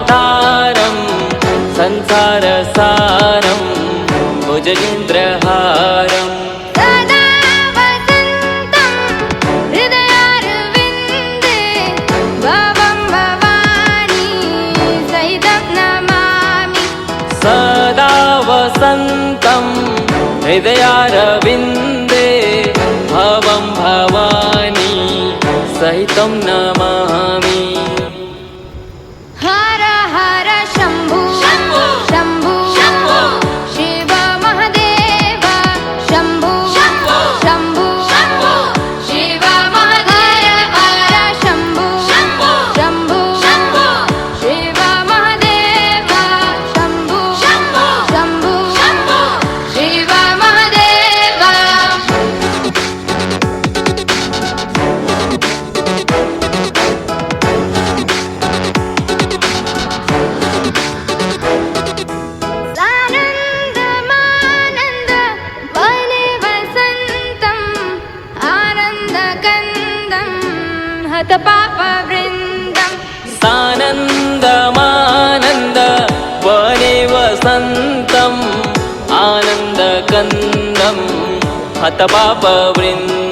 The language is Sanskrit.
अवतारं संसारसारं भुजगेन्द्रहारम् सदा वसन्तं हृदयारविन्दे भवं भवानी सहितं नमामि सदा वसन्तं हृदयारविन्दे भवं भवानी सहितं नमामि हर हर शम्भु शम्भु शम्भु शिव महादेव शम्भु शम्भु शम्भु शिव महादेव हर शम्भु शम्भु शम्भु शिव महादेव शम्भु शम्भु शिव महादेव सानन्दमानन्द वने वसन्तम् आनन्दकन्दं हतपापवृन्दम् सानन्दमानन्द वने वसन्तम् आनन्दकन्दं हतपापवृन्दम्